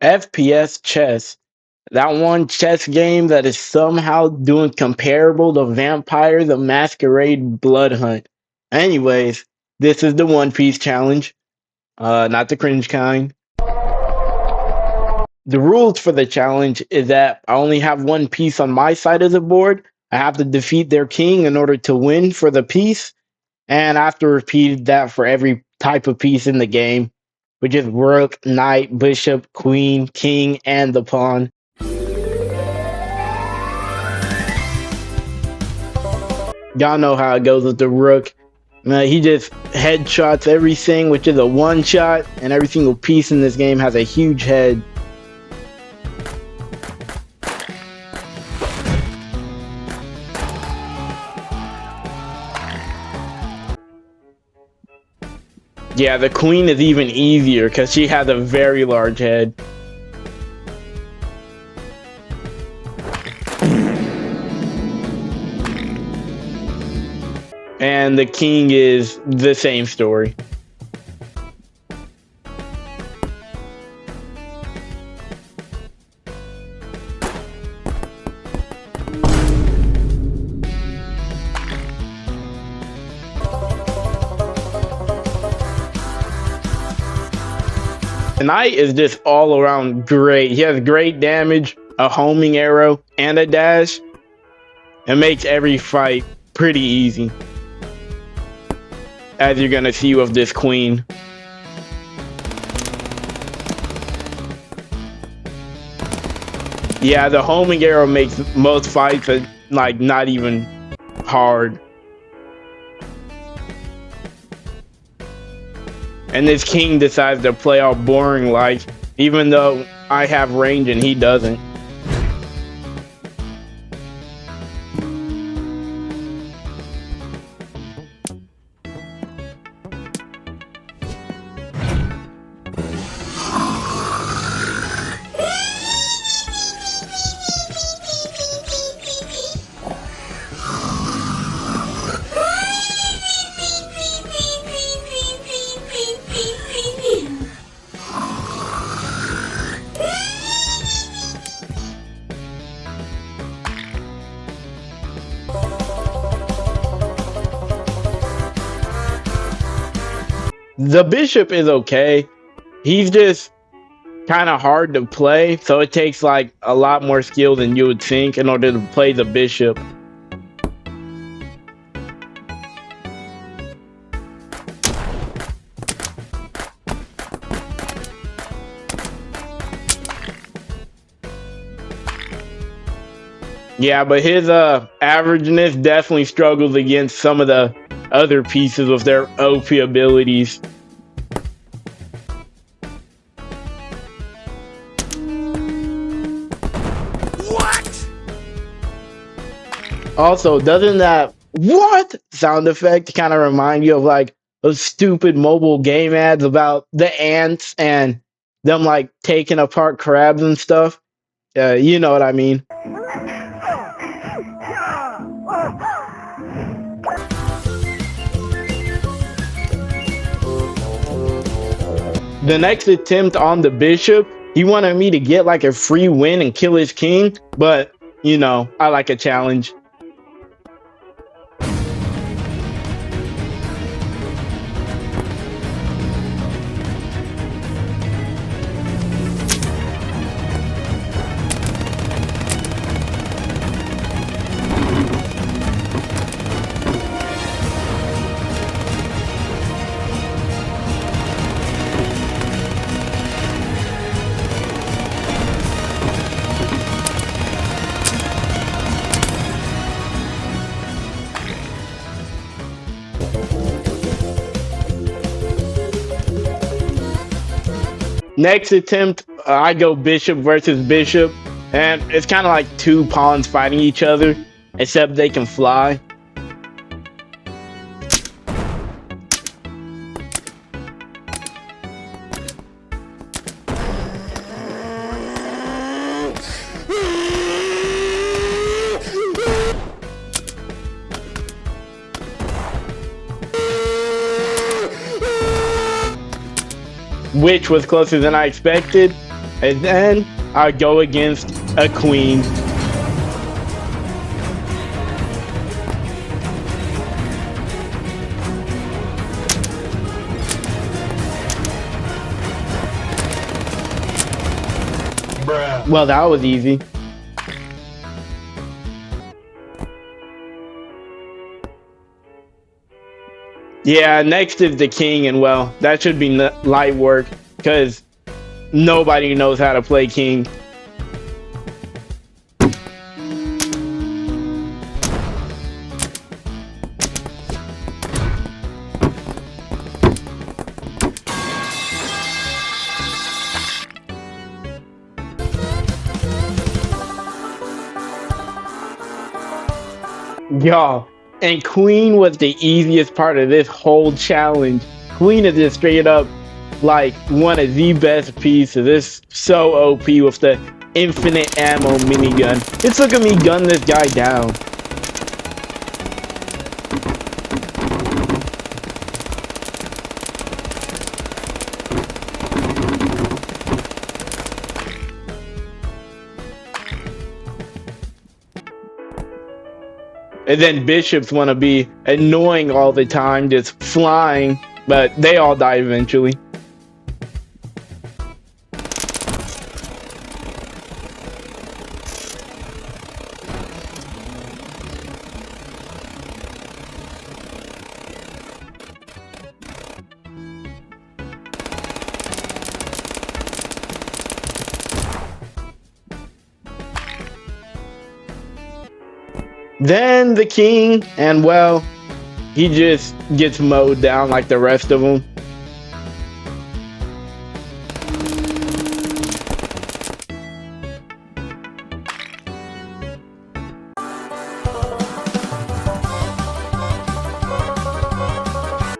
FPS Chess. That one chess game that is somehow doing comparable to Vampire the Masquerade Blood Hunt. Anyways, this is the One Piece challenge, not the cringe kind. The rules for the challenge is that I only have one piece on my side of the board. I have to defeat their king in order to win for the piece, and I have to repeat that for every type of piece in the game, which is rook, knight, bishop, queen, king, and the pawn. Y'all know how it goes with the rook. He just headshots everything, which is a one shot, and every single piece in this game has a huge head. Yeah, the queen is even easier because she has a very large head. And the king is the same story. The knight is just all around great. He has great damage, a homing arrow, and a dash. It makes every fight pretty easy, as you're gonna see with this queen. Yeah, the homing arrow makes most fights like not even hard. And this king decides to play all boring like, even though I have range and he doesn't. The bishop is okay. He's just kind of hard to play, so it takes like a lot more skill than you would think in order to play the bishop. Yeah, but his averageness definitely struggles against some of the other pieces with their OP abilities. What? Also, doesn't that what sound effect kind of remind you of like those stupid mobile game ads about the ants and them like taking apart crabs and stuff? You know what I mean. The next attempt on the bishop, he wanted me to get like a free win and kill his king, but you know, I like a challenge. Next attempt, I go bishop versus bishop, and it's kind of like two pawns fighting each other, except they can fly. Which was closer than I expected. And then I go against a queen. Bruh. Well, that was easy. Yeah, next is the king, and well, that should be light work because nobody knows how to play king. Y'all, and queen was the easiest part of this whole challenge. Queen is just straight up like one of the best pieces. It's so OP with the infinite ammo minigun. It's look at me gun this guy down. And then bishops want to be annoying all the time, just flying, but they all die eventually. Then the king, and well, he just gets mowed down like the rest of them.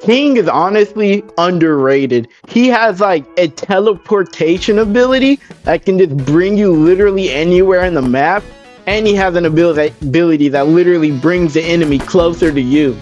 King is honestly underrated. He has like a teleportation ability that can just bring you literally anywhere in the map, and he has an ability that literally brings the enemy closer to you.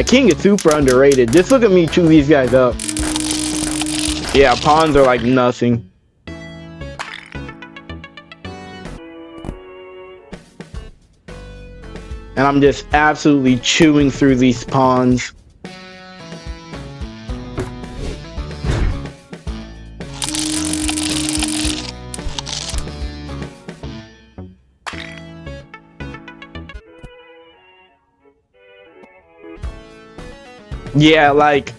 King is super underrated. Just look at me chew these guys up. Yeah, pawns are like nothing. And I'm just absolutely chewing through these pawns. Yeah, like,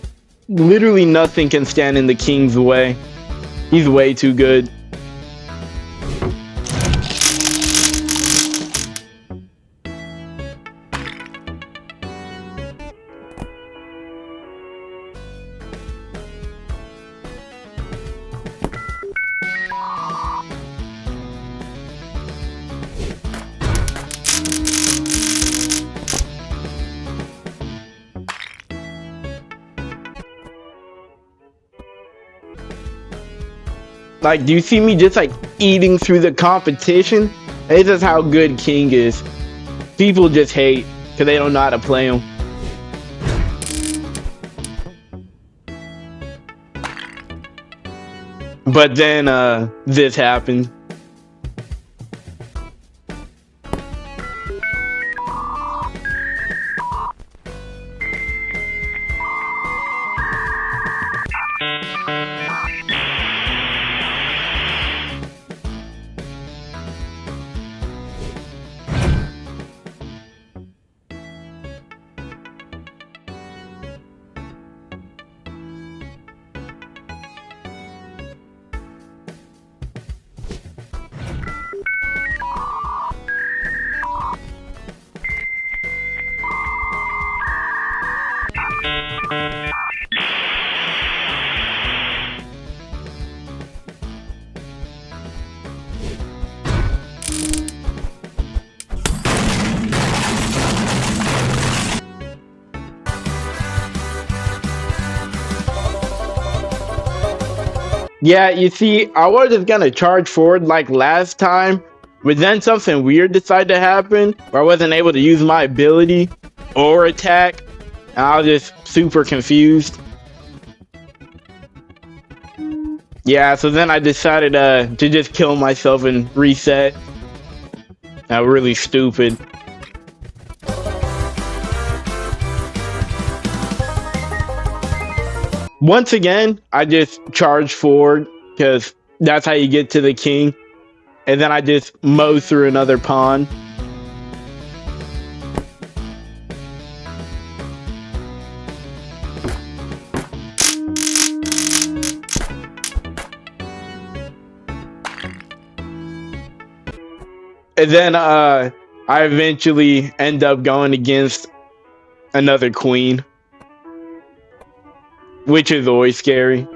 literally nothing can stand in the king's way. He's way too good. Like, do you see me just like eating through the competition? This is how good King is. People just hate because they don't know how to play him. But then this happened. Yeah, you see, I was just gonna charge forward like last time, but then something weird decided to happen where I wasn't able to use my ability or attack, and I was just super confused. Yeah, so then I decided to just kill myself and reset. Really stupid. Once again, I just charge forward because that's how you get to the king. And then I just mow through another pawn. And then I eventually end up going against another queen, which is always scary.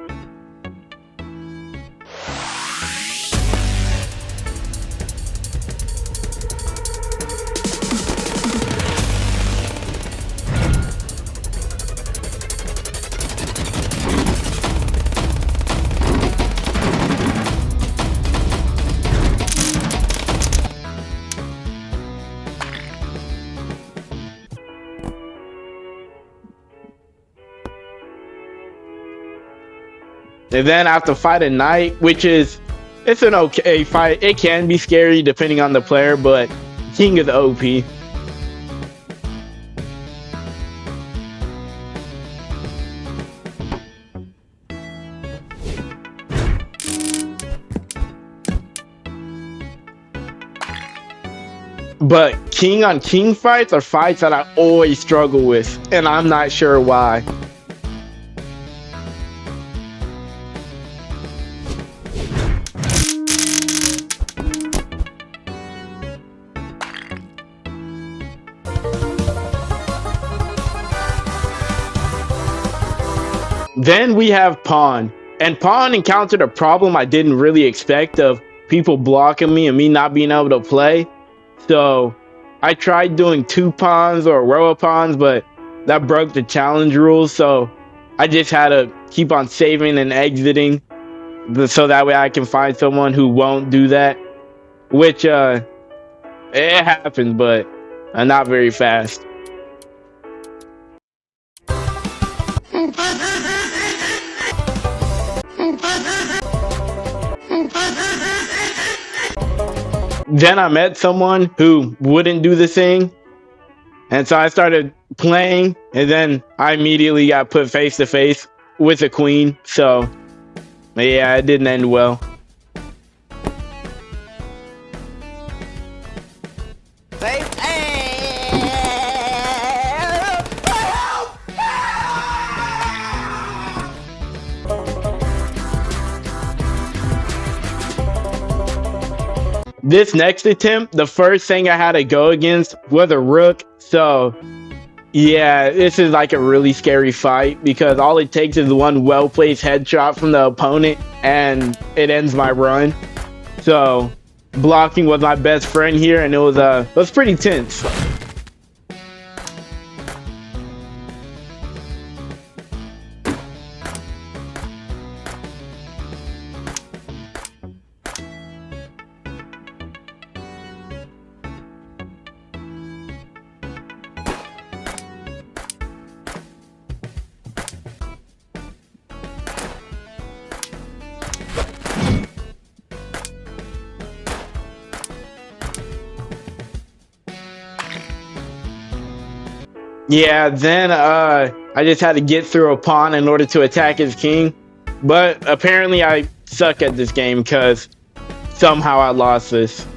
And then I have to fight a knight, which is, it's an okay fight. It can be scary depending on the player, but king is OP. But king on king fights are fights that I always struggle with, and I'm not sure why. Then we have pawn, and pawn encountered a problem I didn't really expect of people blocking me and me not being able to play. So I tried doing 2 pawns or a row of pawns, but that broke the challenge rules. So I just had to keep on saving and exiting, so that way I can find someone who won't do that. Which it happens, but not very fast. Then I met someone who wouldn't do the thing, and so I started playing, and then I immediately got put face to face with a queen. So yeah, it didn't end well. This next attempt, the first thing I had to go against was a rook. So yeah, this is like a really scary fight because all it takes is one well-placed headshot from the opponent and it ends my run. So blocking was my best friend here, and it was pretty tense. Yeah, then I just had to get through a pawn in order to attack his king. But apparently I suck at this game because somehow I lost this.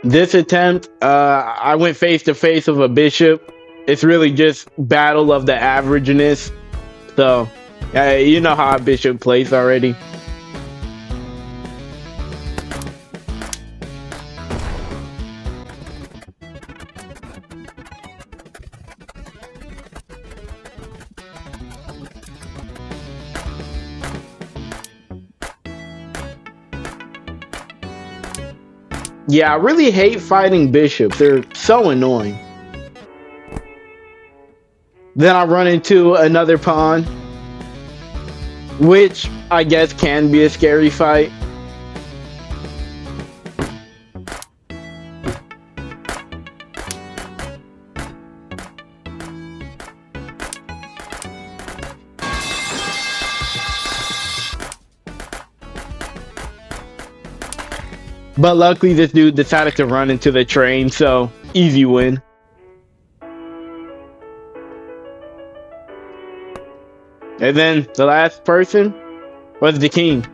This attempt, I went face to face with a bishop. It's really just battle of the averageness. So, you know how a bishop plays already. Yeah, I really hate fighting bishops. They're so annoying. Then I run into another pawn, which I guess can be a scary fight. But luckily this dude decided to run into the train, so easy win. And then the last person was the king.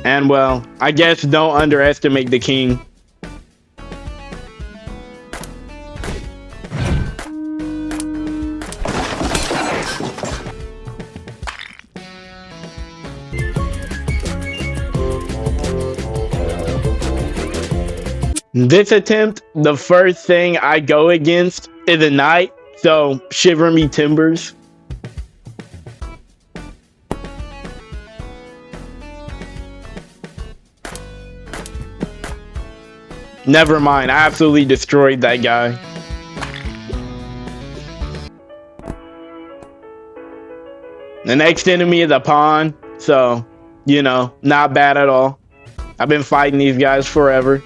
And well, I guess don't underestimate the king. This attempt, the first thing I go against is a knight, so shiver me timbers. Never mind, I absolutely destroyed that guy. The next enemy is a pawn, so, you know, not bad at all. I've been fighting these guys forever.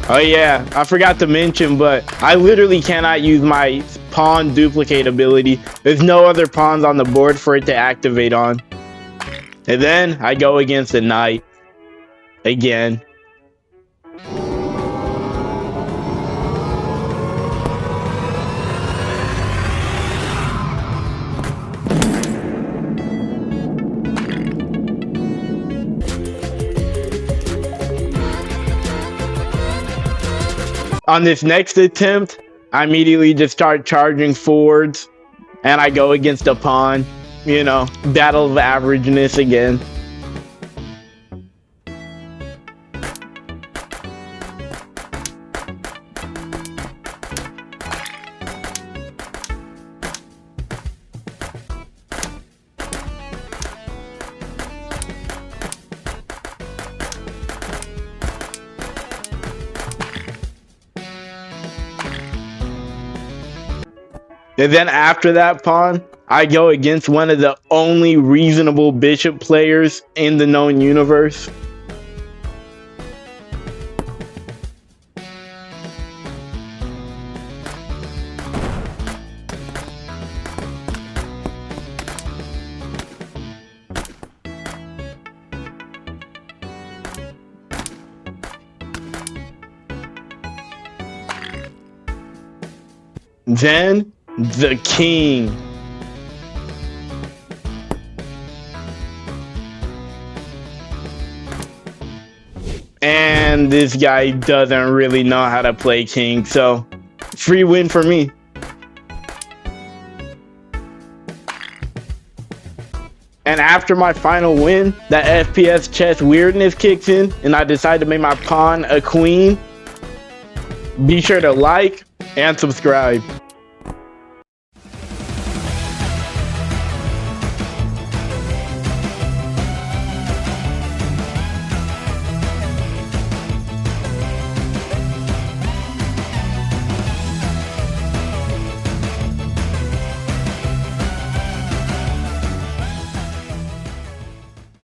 Oh yeah, I forgot to mention, but I literally cannot use my pawn duplicate ability. There's no other pawns on the board for it to activate on. And then I go against the knight again. On this next attempt, I immediately just start charging forwards, and I go against a pawn. You know, battle of averageness again. And then after that pawn, I go against one of the only reasonable bishop players in the known universe. Then the king. And this guy doesn't really know how to play king, so free win for me. And after my final win, that FPS chess weirdness kicks in, and I decide to make my pawn a queen. Be sure to like and subscribe.